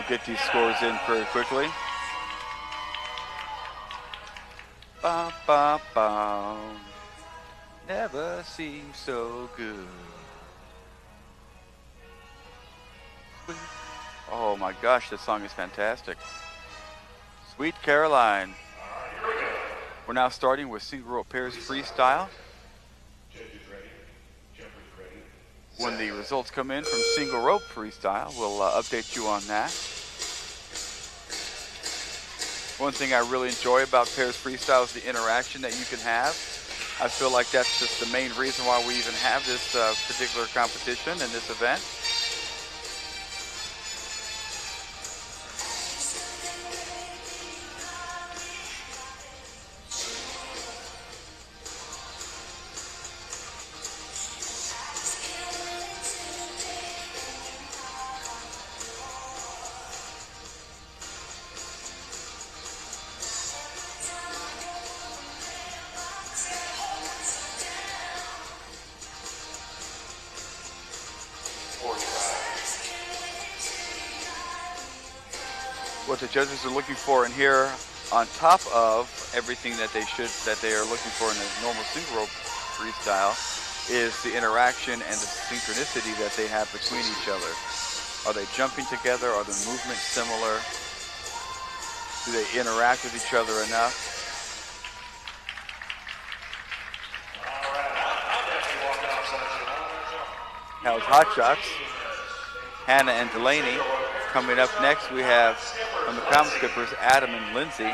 get these scores in very quickly. Ba, ba, ba. Never seems so good. Oh my gosh, this song is fantastic. Sweet Caroline. We're now starting with single rope pairs freestyle. When the results come in from single rope freestyle, we'll update you on that. One thing I really enjoy about pairs freestyle is the interaction that you can have. I feel like that's just the main reason why we even have this particular competition and this event. What the judges are looking for in here, on top of everything that they are looking for in a normal single rope freestyle, is the interaction and the synchronicity that they have between each other. Are they jumping together? Are the movements similar? Do they interact with each other enough? How's Hot Shots? Hannah and Delaney. Coming up next, we have from the common skippers, Adam and Lindsay.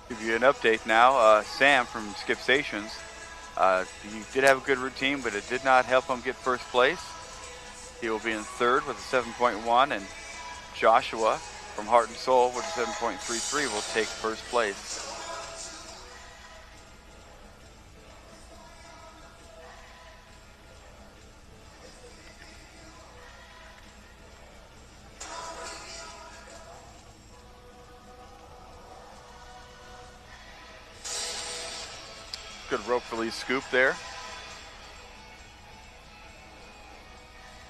Give you an update now. Sam from Skip Stations, he did have a good routine, but it did not help him get first place. He will be in third with a 7.1, and Joshua from Heart and Soul with a 7.33 will take first place. Good rope release scoop there.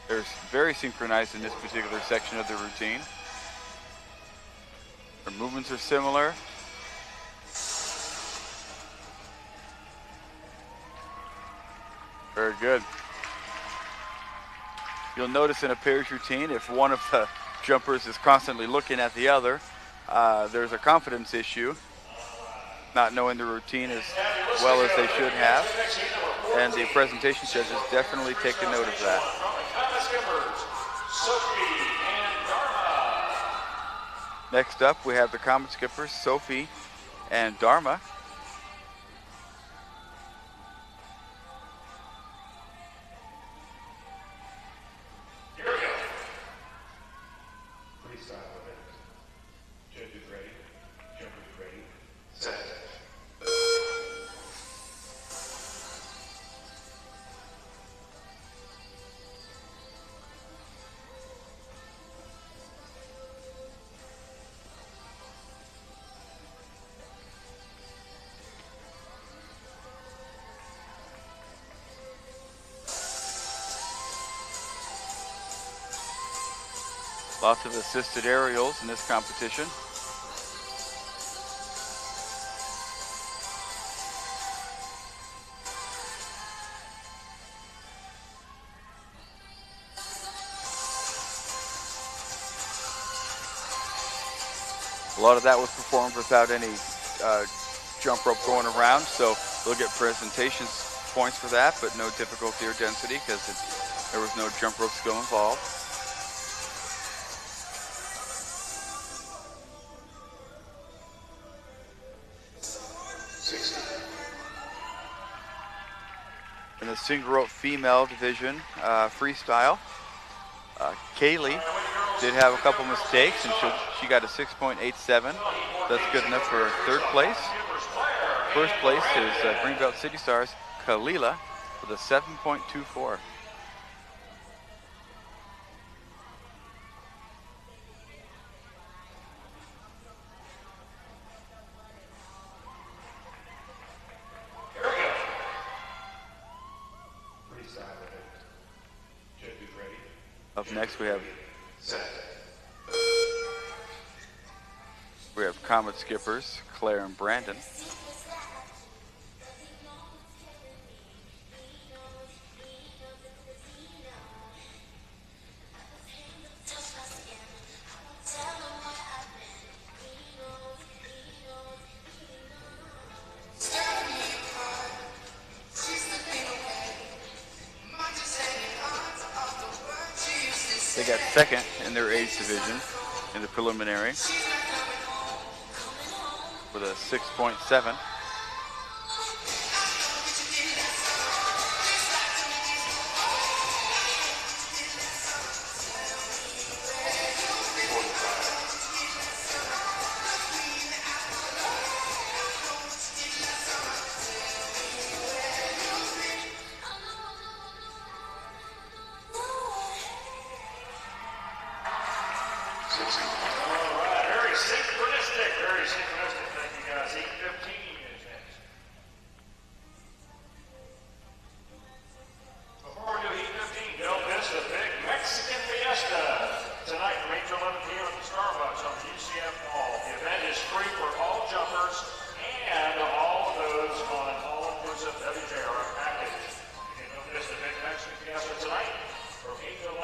They're very synchronized in this particular section of the routine. Their movements are similar. Very good. You'll notice in a pairs routine, if one of the jumpers is constantly looking at the other, there's a confidence issue, not knowing the routine as well as they should have. And the presentation judges definitely take a note of that. Next up, we have the common skippers, Sophie and Dharma. Lots of assisted aerials in this competition. A lot of that was performed without any jump rope going around, so they'll get presentation points for that, but no difficulty or density because there was no jump rope skill involved. In the single rope female division, freestyle, Kaylee did have a couple mistakes, and she got a 6.87. That's good enough for third place. First place is Greenbelt City Stars Kalila with a 7.24. Up next we have Comet skippers Claire and Brandon. They got second in their age division in the preliminary with a 6.7.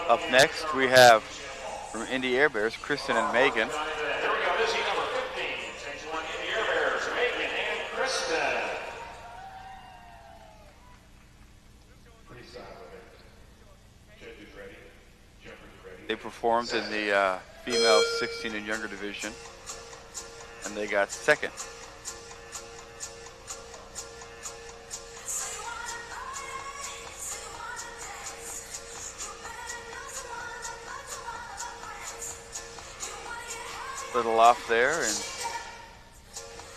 Up next, we have from Indy Air Bears, Kristen and Megan. Here we go. This is number 15. Stage 1, Indy Air Bears, Megan and Kristen. They performed in the female 16 and younger division, and they got second. Little off there in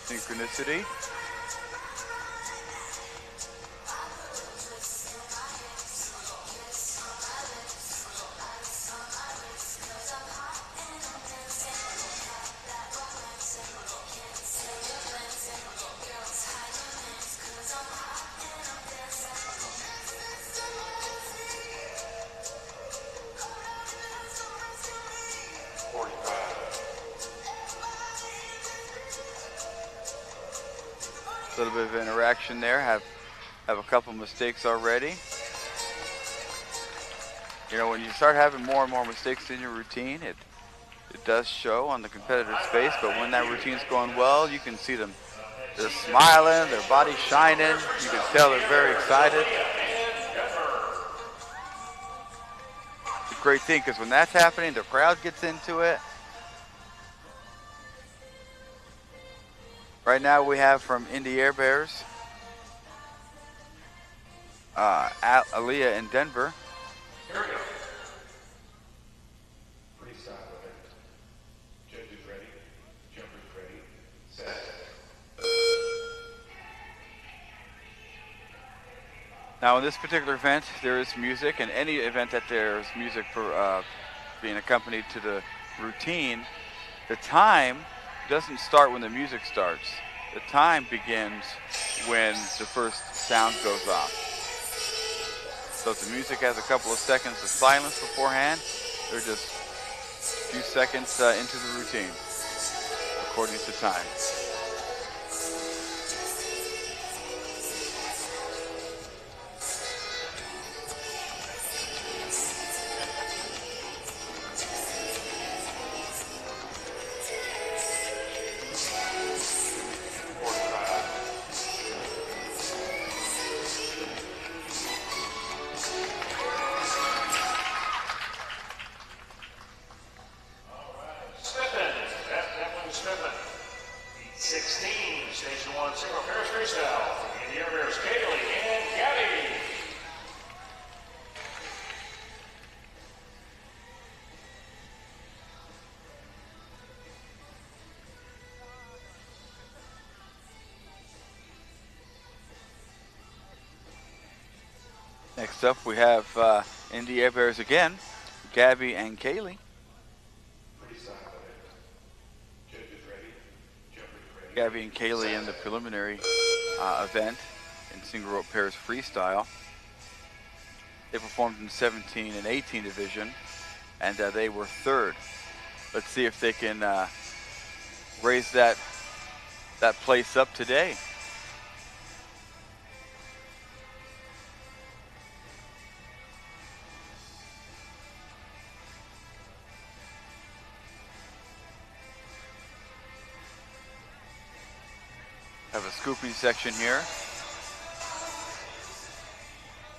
synchronicity. A little bit of interaction there. Have a couple mistakes already. You know, when you start having more and more mistakes in your routine, it does show on the competitor's face. But when that routine's going well, you can see them. They're smiling, their body's shining. You can tell they're very excited. It's a great thing because when that's happening, the crowd gets into it. Right now we have from Indy Air Bears, Aaliyah in Denver. Here we go. Freestyle event. Judges ready, jumpers ready, set. Now in this particular event, there is music, and any event that there's music for being accompanied to the routine, the time doesn't start when the music starts. The time begins when the first sound goes off. So if the music has a couple of seconds of silence beforehand, they're just a few seconds into the routine, according to time. Next up, we have Indy Air Bears again, Gabby and Kaylee. Freestyle event. Judges ready. Jumpers ready. Gabby and Kaylee in the preliminary event in single rope pairs freestyle. They performed in 17 and 18 division, and they were third. Let's see if they can raise that place up today. Have a scooping section here.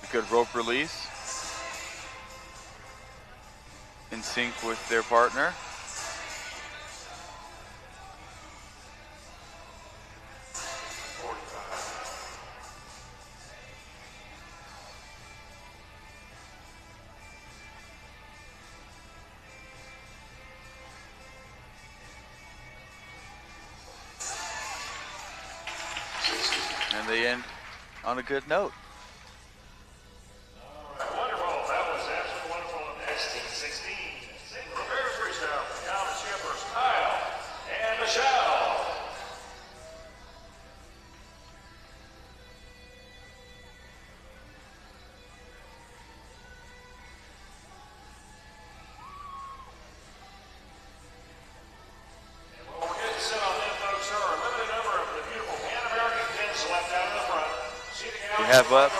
A good rope release. In sync with their partner. And they end on a good note. Wonderful. That was absolutely wonderful. Next, team 16. Single pairs freestyle. Now the skippers, Kyle and Michelle. And what we're getting set on them, folks, are a limited number of the beautiful Pan American pins left out in the front. Seating out We have up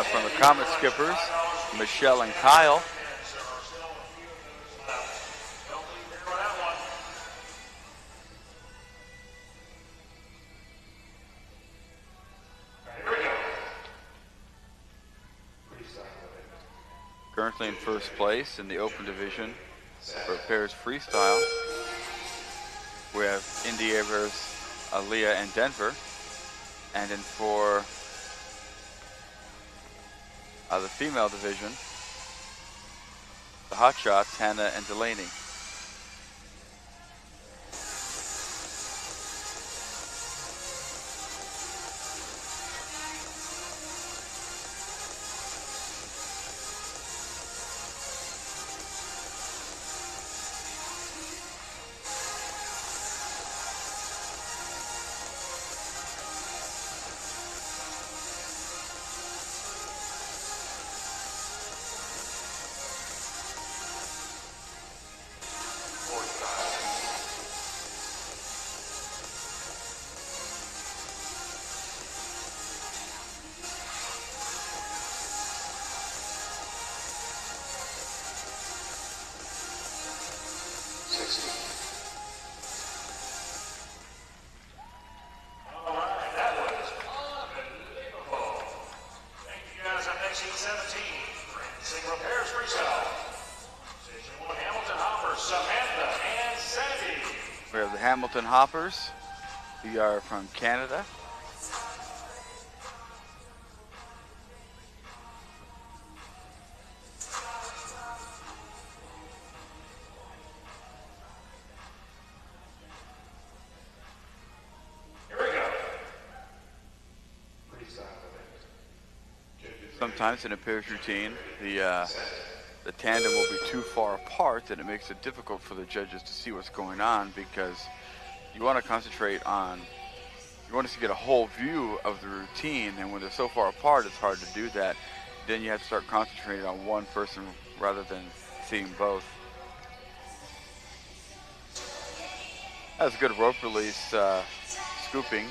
from the Comet Skippers, Michelle and Kyle. Currently in first place in the open division for pairs freestyle. We have Indy Air Bears, Aaliyah and Denver. And then for the female division, the Hot Shots, Hannah and Delaney. All right, that was unbelievable. Thank you guys. Up next, heat 17. Single pairs freestyle. Section 1, Hamilton Hoppers, Samantha and Sandy. We have the Hamilton Hoppers. We are from Canada. Here we go. Freestyle event. Judges Sometimes in a pairs routine, the tandem will be too far apart and it makes it difficult for the judges to see what's going on because you want to concentrate on, you want to get a whole view of the routine, and when they're so far apart it's hard to do that. Then you have to start concentrating on one person rather than seeing both. That was a good rope release scooping.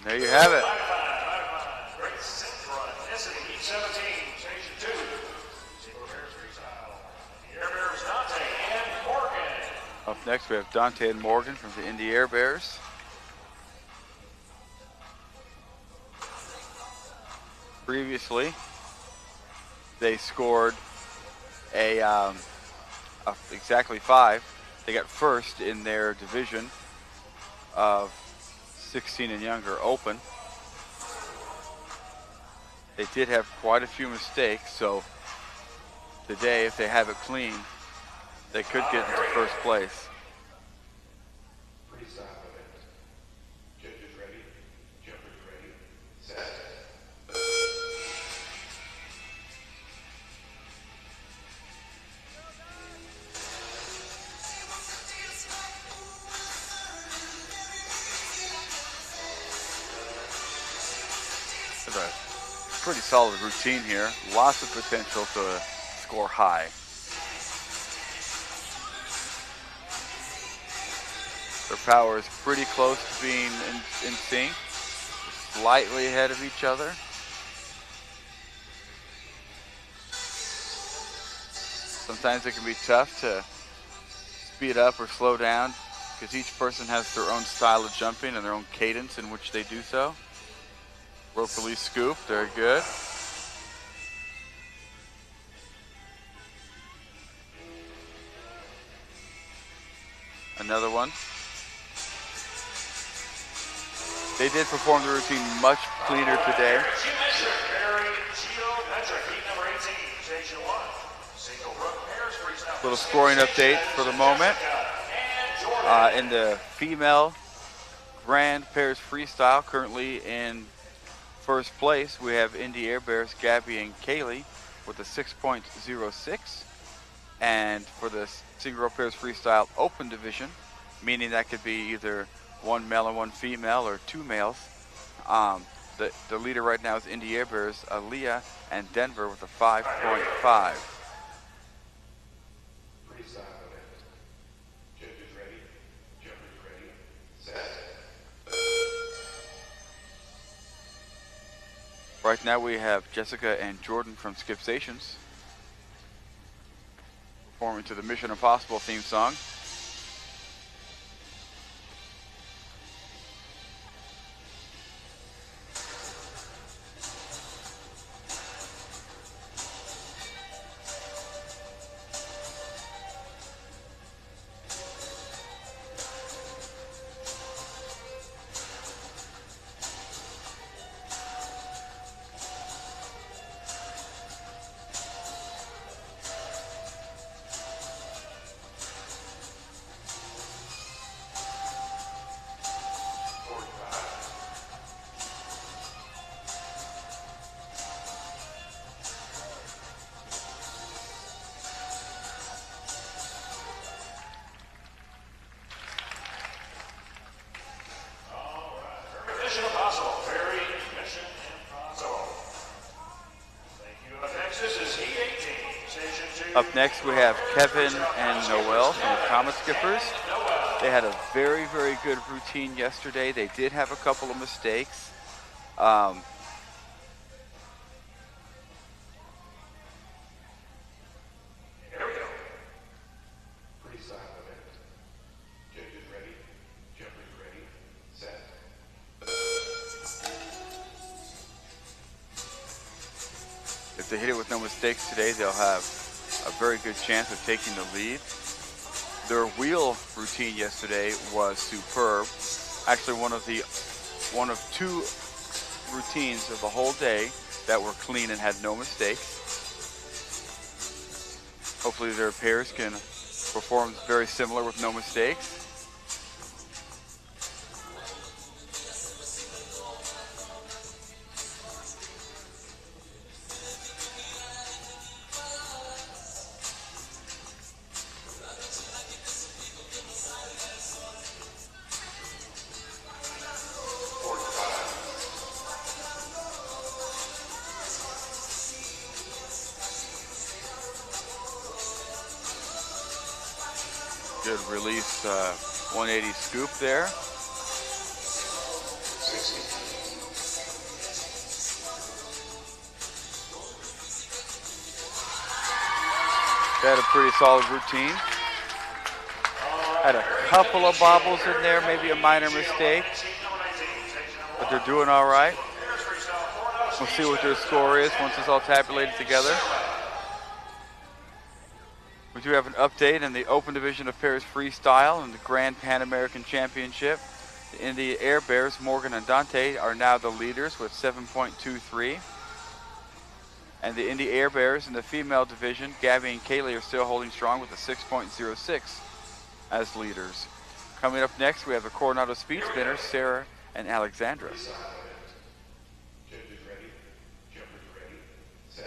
There you have it. Great synchronicity. Heat 17, Station 2. Single pairs freestyle. The Air Bears, Dante and Morgan. Up next, we have Dante and Morgan from the Indy Air Bears. Previously, they scored exactly 5. They got first in their division of 16 and younger open. They did have quite a few mistakes, so today, if they have it clean, they could get into first place. Freestyle event. Judges ready. Jumpers ready. Set. It's a pretty solid routine here. Lots of potential to score high. Their power is pretty close to being in sync, slightly ahead of each other. Sometimes it can be tough to speed up or slow down because each person has their own style of jumping and their own cadence in which they do so. Rope release scoop, very good. Another one. They did perform the routine much cleaner today. Little scoring update for the moment. In the female grand pairs freestyle, currently in first place, we have Indy Air Bears Gabby and Kaylee with a 6.06. And for the single rope pairs freestyle open division, meaning that could be either one male and one female or two males, the leader right now is Indy Air Bears, Aaliyah and Denver with a 5.5. Freestyle event. Judges ready. Jumpers ready. Set. Right now we have Jessica and Jordan from Skip Stations performing to the Mission Impossible theme song. Mission Impossible. Very Mission Impossible. Thank you. Up next, this is Heat 18, Station 2. Up next we have Kevin and Noel from the Comet Skippers. They had a very, very good routine yesterday. They did have a couple of mistakes. Here we go. Freestyle event. Judges ready. Jumpers ready. Set. If they hit it with no mistakes today, they'll have a very good chance of taking the lead. Their wheel routine yesterday was superb. Actually, one of two routines of the whole day that were clean and had no mistakes. Hopefully their pairs can perform very similar with no mistakes. Good release 180 scoop there. 60. They had a pretty solid routine. Had a couple of bobbles in there, maybe a minor mistake, but they're doing all right. We'll see what their score is once it's all tabulated together. We do have an update in the open division of pairs freestyle in the Grand Pan American Championship. The Indy Air Bears, Morgan and Dante, are now the leaders with 7.23. And the Indy Air Bears in the female division, Gabby and Kaylee are still holding strong with a 6.06 as leaders. Coming up next, we have the Coronado Speed Spinners, Sarah and Alexandra. Judges ready. Jumpers ready. Set.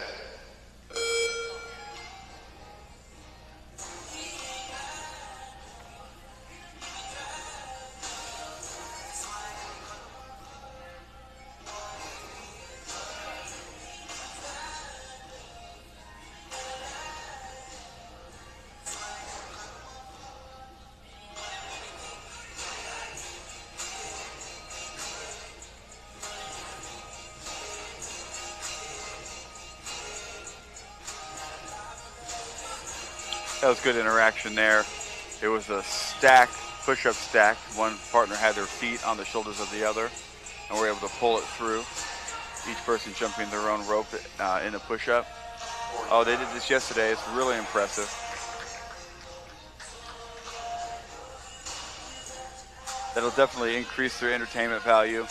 That was good interaction there. It was a stack, push-up stack. One partner had their feet on the shoulders of the other, and were able to pull it through. Each person jumping their own rope in a push-up. Oh, they did this yesterday. It's really impressive. That'll definitely increase their entertainment value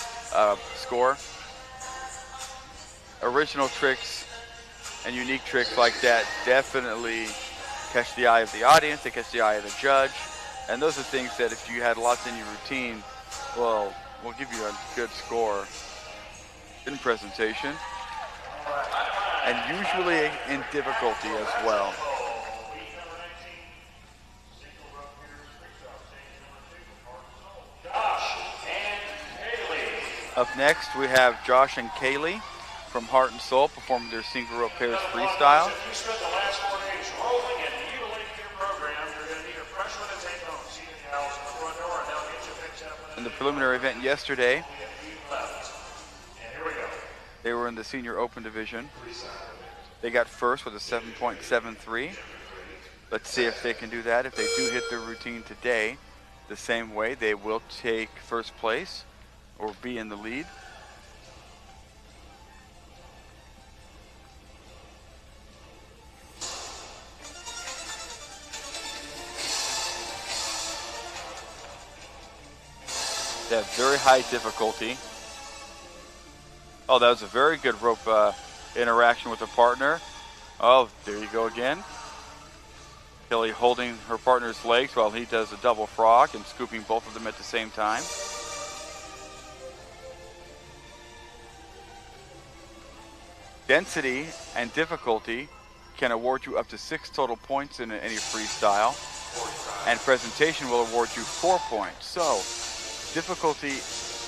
score. Original tricks and unique tricks like that definitely catch the eye of the audience, they catch the eye of the judge, and those are things that if you had lots in your routine, well, will give you a good score in presentation, and usually in difficulty as well. Up next, we have Josh and Kaylee from Heart and Soul performing their single rope pairs freestyle. If you spent the last 4 days rolling and mutilating your program, you're going to need a fresh one to take home. See the gals in the front door, and they'll get you fixed up. In the preliminary event yesterday, And here we go. they were in the senior open division. They got first with a 7.73. Let's see if they can do that. If they do hit their routine today the same way, they will take first place or be in the lead. They have very high difficulty. Oh, that was a very good rope interaction with a partner. Oh, there you go again. Kelly holding her partner's legs while he does a double frog and scooping both of them at the same time. Density and difficulty can award you up to 6 total points in any freestyle, and presentation will award you 4 points. So difficulty,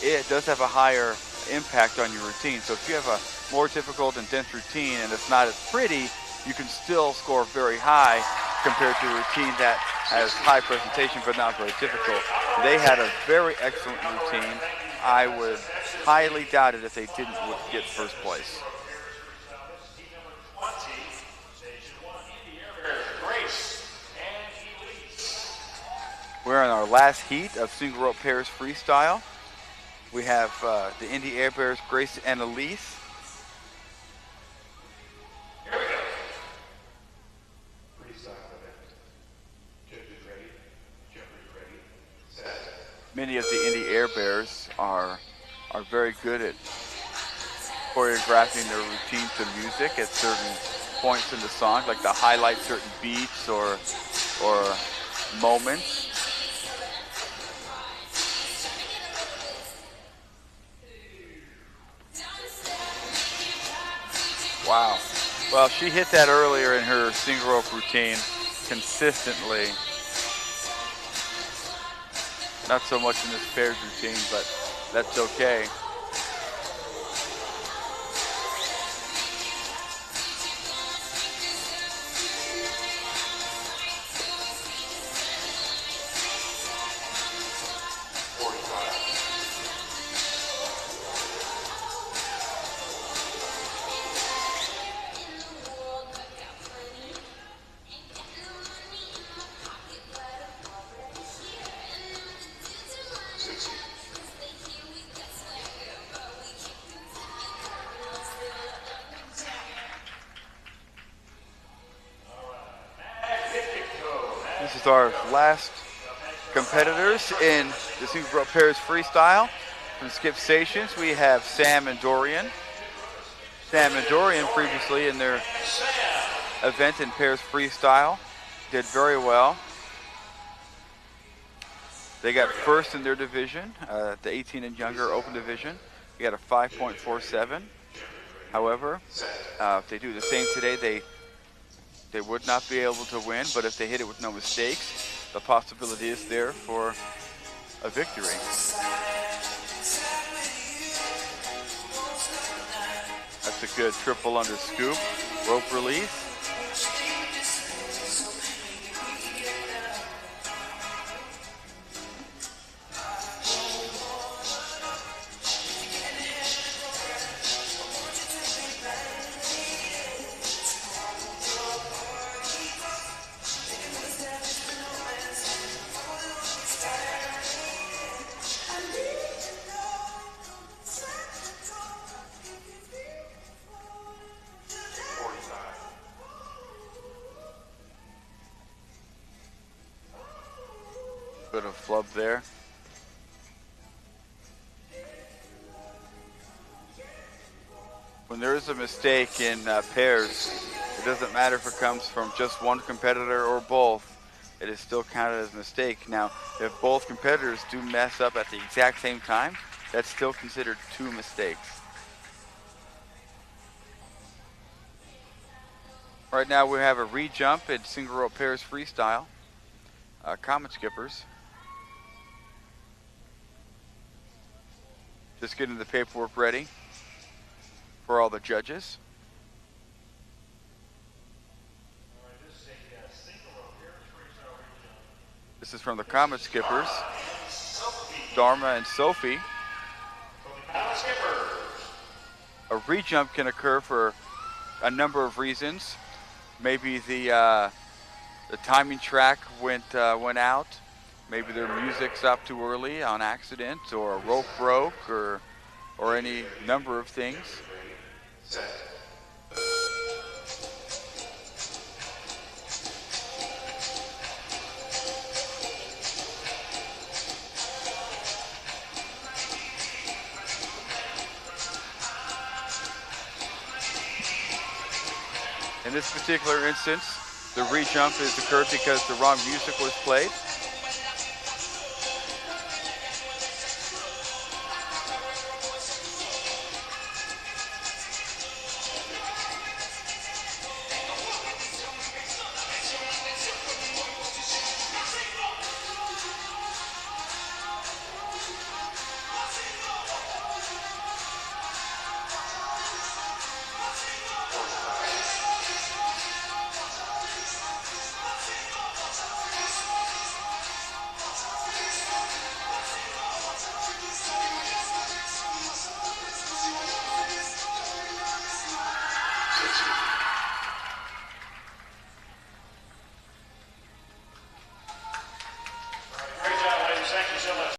it does have a higher impact on your routine. So if you have a more difficult and dense routine and it's not as pretty, you can still score very high compared to a routine that has high presentation but not very difficult. They had a very excellent routine. I would highly doubt it if they didn't get first place. We're in our last heat of single rope pairs freestyle. We have the Indy Air Bears, Grace and Elise. Here we go. Freestyle event. Judges ready. Jumpers ready. Set. Many of the Indy Air Bears are very good at choreographing their routine to music at certain points in the song, like to highlight certain beats or moments. Wow. Well, she hit that earlier in her single rope routine consistently. Not so much in this pairs routine, but that's okay. This is our last competitors in the single rope pairs freestyle. From Skip Stations, we have Sam and Dorian. Sam and Dorian previously in their event in pairs freestyle did very well. They got first in their division, the 18 and younger open division. They got a 5.47. However, if they do the same today, they would not be able to win, but if they hit it with no mistakes, the possibility is there for a victory. That's a good triple under scoop, rope release. Bit of flub there. When there is a mistake in pairs, it doesn't matter if it comes from just one competitor or both. It is still counted as a mistake. Now, if both competitors do mess up at the exact same time, that's still considered two mistakes. Right now we have a re-jump in single rope pairs freestyle. Comet skippers. Just getting the paperwork ready for all the judges. This is from the Comet skippers, Dharma and Sophie. A re-jump can occur for a number of reasons. Maybe the timing track went out. Maybe their music stopped too early on accident, or a rope broke, or any number of things. In this particular instance, the re-jump is occurred because the wrong music was played.